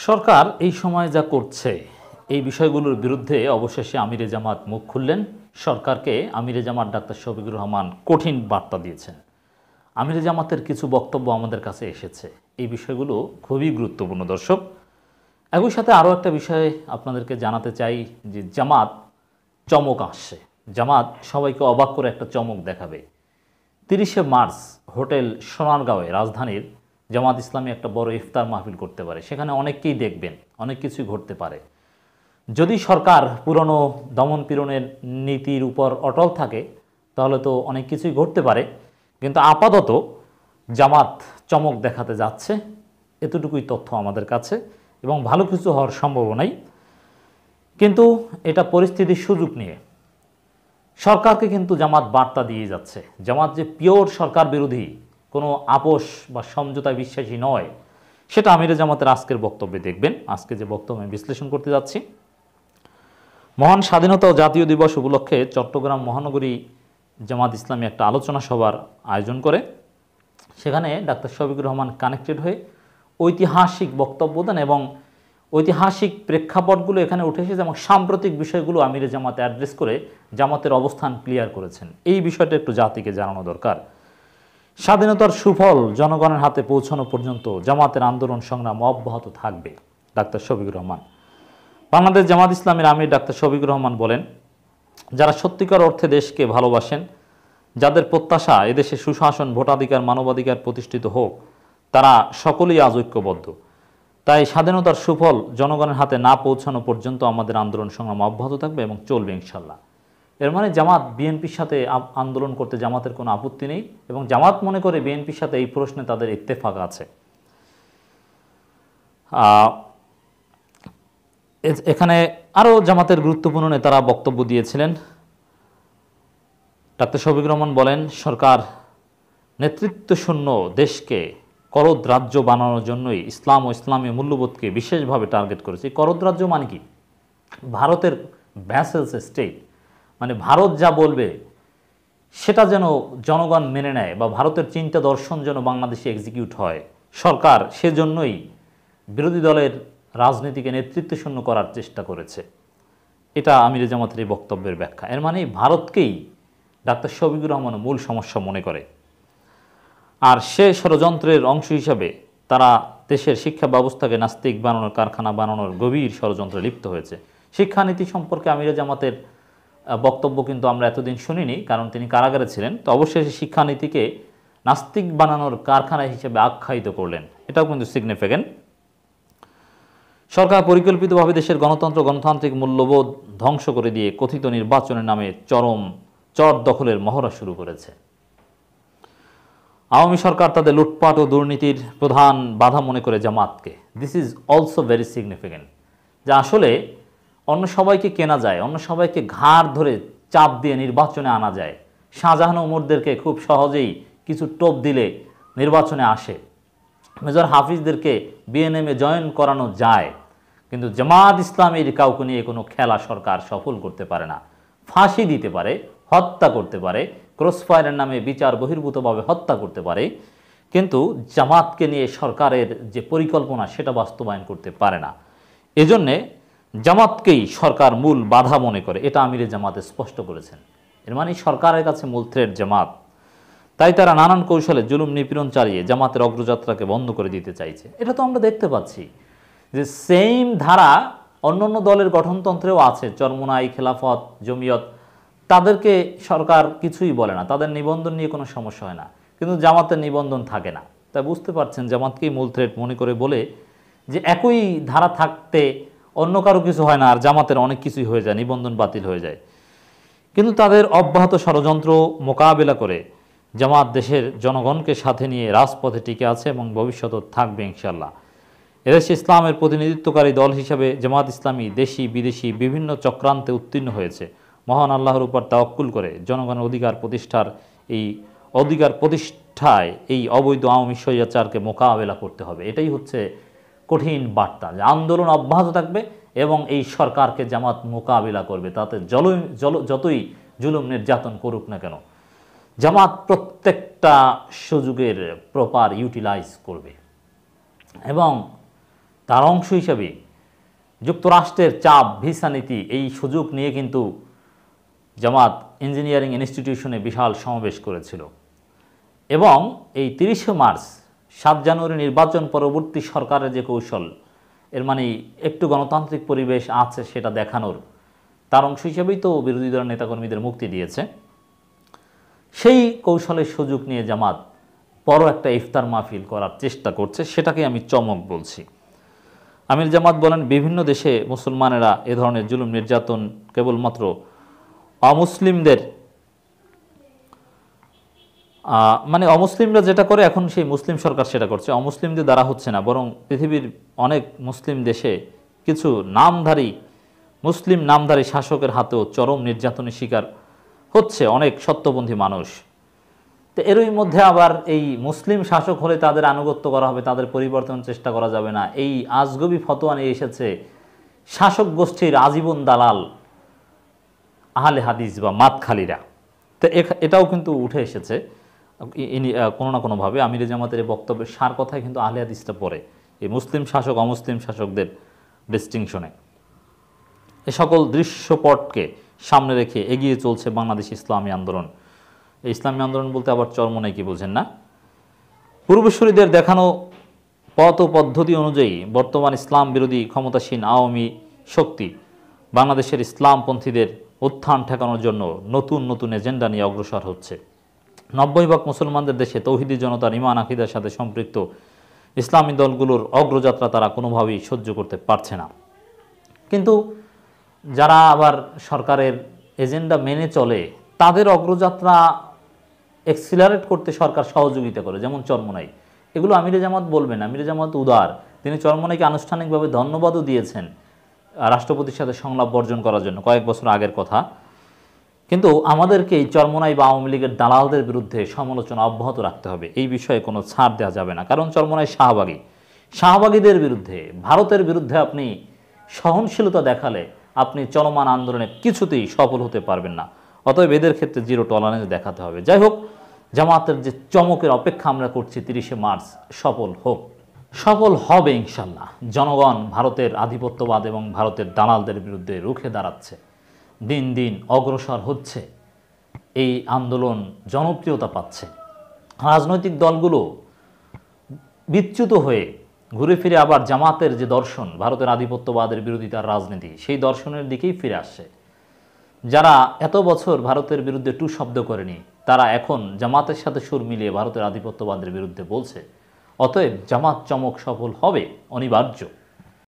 সরকার এই সময় যা করছে এই বিষয়গুলোর বিরুদ্ধে অবশেষে আমিরে জামাত মুখ খুললেন। সরকারকে আমিরে জামাত ডাক্তার শফিকুর রহমান কঠিন বার্তা দিয়েছেন। আমিরে জামাতের কিছু বক্তব্য আমাদের কাছে এসেছে, এই বিষয়গুলো খুবই গুরুত্বপূর্ণ দর্শক। একই সাথে আরও একটা বিষয় আপনাদেরকে জানাতে চাই যে জামাত চমক আসছে। জামাত সবাইকে অবাক করে একটা চমক দেখাবে। 30শে মার্চ হোটেল সোনারগাঁওয়ে রাজধানীর জামাত ইসলামী একটা বড় ইফতার মাহফিল করতে পারে। সেখানে অনেককেই দেখবেন, অনেক কিছুই ঘটতে পারে। যদি সরকার পুরনো দমন পীড়নের নীতির উপর অটল থাকে তাহলে তো অনেক কিছুই ঘটতে পারে, কিন্তু আপাতত জামাত চমক দেখাতে যাচ্ছে, এতটুকুই তথ্য আমাদের কাছে, এবং ভালো কিছু হওয়ার সম্ভাবনাই। কিন্তু এটা পরিস্থিতির সুযোগ নিয়ে সরকারকে কিন্তু জামাত বার্তা দিয়ে যাচ্ছে। জামাত যে পিওর সরকার বিরোধী, কোনো আপোষ বা সমঝোতায় বিশ্বাসী নয়, সেটা আমিরে জামাতের আজকের বক্তব্যে দেখবেন। আজকে যে বক্তব্য আমি বিশ্লেষণ করতে যাচ্ছি, মহান স্বাধীনতা ও জাতীয় দিবস উপলক্ষে চট্টগ্রাম মহানগরী জামাত ইসলামী একটা আলোচনা সভার আয়োজন করে। সেখানে ডাক্তার শফিকুর রহমান কানেক্টেড হয়ে ঐতিহাসিক বক্তব্য দেন এবং ঐতিহাসিক প্রেক্ষাপটগুলো এখানে উঠে এসেছে এবং সাম্প্রতিক বিষয়গুলো আমিরে জামাতে অ্যাড্রেস করে জামাতের অবস্থান ক্লিয়ার করেছেন। এই বিষয়টা একটু জাতিকে জানানো দরকার। স্বাধীনতার সুফল জনগণের হাতে পৌঁছানো পর্যন্ত জামাতের আন্দোলন সংগ্রাম অব্যাহত থাকবে, ডাক্তার শফিকুর রহমান। বাংলাদেশ জামাত ইসলামের আমির ডাক্তার শফিকুর রহমান বলেন, যারা সত্যিকার অর্থে দেশকে ভালোবাসেন, যাদের প্রত্যাশা এদেশে সুশাসন, ভোটাধিকার, মানবাধিকার প্রতিষ্ঠিত হোক, তারা সকলেই আজ ঐক্যবদ্ধ। তাই স্বাধীনতার সুফল জনগণের হাতে না পৌঁছানো পর্যন্ত আমাদের আন্দোলন সংগ্রাম অব্যাহত থাকবে এবং চলবে ইনশাল্লাহ। এর মানে জামাত বিএনপির সাথে আন্দোলন করতে জামাতের কোনো আপত্তি নেই এবং জামাত মনে করে বিএনপির সাথে এই প্রশ্নে তাদের ইত্তেফাক আছে। এখানে আরও জামাতের গুরুত্বপূর্ণ নেতারা বক্তব্য দিয়েছিলেন। ডাক্তার শফিকুর রহমান বলেন, সরকার নেতৃত্বশূন্য দেশকে করদ রাজ্য বানানোর জন্যই ইসলাম ও ইসলামী মূল্যবোধকে বিশেষভাবে টার্গেট করেছে। করদ রাজ্য মানে কি? ভারতের ভ্যাসেলস স্টেট, মানে ভারত যা বলবে সেটা যেন জনগণ মেনে নেয় বা ভারতের চিন্তা দর্শন যেন বাংলাদেশে এক্সিকিউট হয়। সরকার সেজন্যই বিরোধী দলের রাজনীতিকে নেতৃত্বশূন্য করার চেষ্টা করেছে। এটা আমিরে জামাতের এই বক্তব্যের ব্যাখ্যা। এর মানে ভারতকেই ডাক্তার শফিকুর রহমান মূল সমস্যা মনে করে, আর সে ষড়যন্ত্রের অংশ হিসাবে তারা দেশের শিক্ষা ব্যবস্থাকে নাস্তিক বানানোর, কারখানা বানানোর গভীর ষড়যন্ত্রে লিপ্ত হয়েছে। শিক্ষানীতি সম্পর্কে আমিরে জামাতের বক্তব্য কিন্তু আমরা এতদিন শুনিনি, কারণ তিনি কারাগারে ছিলেন। তো অবশেষে শিক্ষানীতিকে নাস্তিক বানানোর কারখানা হিসেবে আখ্যায়িত করলেন, এটাও কিন্তু সিগনিফিক্যান্ট। সরকার পরিকল্পিতভাবে দেশের গণতন্ত্র, গণতান্ত্রিক মূল্যবোধ ধ্বংস করে দিয়ে কথিত নির্বাচনের নামে চর দখলের মহড়া শুরু করেছে। আওয়ামী সরকার তাদের লুটপাট ও দুর্নীতির প্রধান বাধা মনে করে জামাতকে। This is also very significant, যা আসলে অন্য সবাইকে কেনা যায়, অন্য সবাইকে ঘাড় ধরে চাপ দিয়ে নির্বাচনে আনা যায়। শাহজাহান ওমরদেরকে খুব সহজেই কিছু টোপ দিলে নির্বাচনে আসে, মেজর হাফিজদেরকে বিএনএমে জয়েন করানো যায়, কিন্তু জামাত ইসলামীর কাউকে নিয়ে কোনো খেলা সরকার সফল করতে পারে না। ফাঁসি দিতে পারে, হত্যা করতে পারে, ক্রসফায়ারের নামে বিচার বহির্ভূতভাবে হত্যা করতে পারে, কিন্তু জামাতকে নিয়ে সরকারের যে পরিকল্পনা সেটা বাস্তবায়ন করতে পারে না। এজন্যে জামাতকেই সরকার মূল বাধা মনে করে, এটা আমিরে জামাতে স্পষ্ট করেছেন। এর মানে সরকারের কাছে মূল থ্রেট জামাত। তাই তারা নানান কৌশলে জুলুম নিপীড়ন চালিয়ে জামাতের অগ্রযাত্রাকে বন্ধ করে দিতে চাইছে। এটা তো আমরা দেখতে পাচ্ছি যে সেম ধারা অন্য অন্য দলের গঠনতন্ত্রেও আছে। চরমোনাই, খেলাফত, জমিয়ত, তাদেরকে সরকার কিছুই বলে না, তাদের নিবন্ধন নিয়ে কোনো সমস্যা হয় না, কিন্তু জামাতের নিবন্ধন থাকে না। তাই বুঝতে পারছেন জামাতকেই মূল থ্রেট মনে করে বলে যে একই ধারা থাকতে অন্য কারো কিছু হয় না আর জামাতের অনেক কিছুই হয়ে যায়, নিবন্ধন বাতিল হয়ে যায়। কিন্তু তাদের অব্যাহত ষড়যন্ত্র মোকাবেলা করে জামাত দেশের জনগণকে সাথে নিয়ে রাজপথে টিকে আছে এবং ভবিষ্যতেও থাকবে ইনশাল্লাহ। এদেশে ইসলামের প্রতিনিধিত্বকারী দল হিসাবে জামাত ইসলামী দেশি বিদেশি বিভিন্ন চক্রান্তে উত্তীর্ণ হয়েছে। মহান আল্লাহর উপর তাওয়াক্কুল করে জনগণের অধিকার প্রতিষ্ঠায় এই অবৈধ আওয়ামী স্বৈরাচারকে মোকাবেলা করতে হবে। এটাই হচ্ছে কঠিন বার্তা, যে আন্দোলন অব্যাহত থাকবে এবং এই সরকারকে জামাত মোকাবেলা করবে, তাতে যতই জুলুম নির্যাতন করুক না কেন জামাত প্রত্যেকটা সুযোগের প্রপার ইউটিলাইজ করবে এবং তার অংশ হিসাবে যুক্তরাষ্ট্রের চাপ, ভিসা নীতি, এই সুযোগ নিয়ে কিন্তু জামাত ইঞ্জিনিয়ারিং ইনস্টিটিউশনে বিশাল সমাবেশ করেছিল। এবং এই 30শে মার্চ 7 জানুয়ারি নির্বাচন পরবর্তী সরকারের যে কৌশল, এর মানে একটু গণতান্ত্রিক পরিবেশ আছে সেটা দেখানোর তার অংশ হিসেবেই তো বিরোধী দলের নেতাকর্মীদের মুক্তি দিয়েছে। সেই কৌশলের সুযোগ নিয়ে জামাত বড় একটা ইফতার মাহফিল করার চেষ্টা করছে, সেটাকে আমি চমক বলছি। আমির জামাত বলেন, বিভিন্ন দেশে মুসলমানেরা এ ধরনের জুলুম নির্যাতন কেবলমাত্র অমুসলিমদের মানে অমুসলিমরা যেটা করে এখন সেই মুসলিম সরকার সেটা করছে, অমুসলিমদের দ্বারা হচ্ছে না, বরং পৃথিবীর অনেক মুসলিম দেশে কিছু মুসলিম নামধারী শাসকের হাতেও চরম নির্যাতনের শিকার হচ্ছে অনেক সত্যপন্থী মানুষ। তো এরই মধ্যে আবার এই মুসলিম শাসক হলে তাদের আনুগত্য করা হবে, তাদের পরিবর্তনের চেষ্টা করা যাবে না, এই আজগবি ফতোয়া নিয়ে এসেছে শাসক গোষ্ঠীর আজীবন দালাল আহলে হাদিস বা মাতখালীরা। তো এটাও কিন্তু উঠে এসেছে কোনো না কোনোভাবে। আমিরে জামাতের এই বক্তব্যের সার কথায় কিন্তু আহলে হাদিসটা পড়ে এই মুসলিম শাসক অমুসলিম শাসকদের ডিস্টিংশনে। এ সকল দৃশ্যপটকে সামনে রেখে এগিয়ে চলছে বাংলাদেশ ইসলামী আন্দোলন। এই ইসলামী আন্দোলন বলতে আবার চরমোনাই কি বোঝেন না? পূর্বসূরীদের দেখানো পথ ও পদ্ধতি অনুযায়ী বর্তমান ইসলাম বিরোধী ক্ষমতাসীন আওয়ামী শক্তি বাংলাদেশের ইসলামপন্থীদের উত্থান ঠেকানোর জন্য নতুন নতুন এজেন্ডা নিয়ে অগ্রসর হচ্ছে। 90% মুসলমানদের দেশে তৌহিদি জনতার ইমান আকিদার সাথে সম্পৃক্ত ইসলামী দলগুলোর অগ্রযাত্রা তারা কোনোভাবেই সহ্য করতে পারছে না। কিন্তু যারা আবার সরকারের এজেন্ডা মেনে চলে তাদের অগ্রযাত্রা এক্সিলারেট করতে সরকার সহযোগিতা করে, যেমন চরমোনাই। এগুলো আমিরে জামাত বলবেন, আমিরে জামাত উদার, তিনি চরমোনাইকে আনুষ্ঠানিকভাবে ধন্যবাদও দিয়েছেন রাষ্ট্রপতির সাথে সংলাপ বর্জন করার জন্য, কয়েক বছর আগের কথা। কিন্তু আমাদেরকে এই চরমোনাই বা আওয়ামী লীগের দালালদের বিরুদ্ধে সমালোচনা অব্যাহত রাখতে হবে, এই বিষয়ে কোনো ছাড় দেওয়া যাবে না। কারণ চরমোনাই শাহবাগীদের বিরুদ্ধে, ভারতের বিরুদ্ধে আপনি সহনশীলতা দেখালে আপনি চলমান আন্দোলনে কিছুতেই সফল হতে পারবেন না। অতএব এদের ক্ষেত্রে জিরো টলারেন্স দেখাতে হবে। যাই হোক, জামাতের যে চমকের অপেক্ষা আমরা করছি 30শে মার্চ সফল হোক, সফল হবে ইনশাল্লাহ। জনগণ ভারতের আধিপত্যবাদ এবং ভারতের দালালদের বিরুদ্ধে রুখে দাঁড়াচ্ছে, দিন দিন অগ্রসর হচ্ছে, এই আন্দোলন জনপ্রিয়তা পাচ্ছে। রাজনৈতিক দলগুলো বিচ্যুত হয়ে ঘুরে ফিরে আবার জামাতের যে দর্শন, ভারতের আধিপত্যবাদের বিরোধিতার রাজনীতি, সেই দর্শনের দিকেই ফিরে আসছে। যারা এত বছর ভারতের বিরুদ্ধে টু শব্দ করেনি, তারা এখন জামাতের সাথে সুর মিলিয়ে ভারতের আধিপত্যবাদের বিরুদ্ধে বলছে। অতএব জামাত চমক সফল হবে অনিবার্য।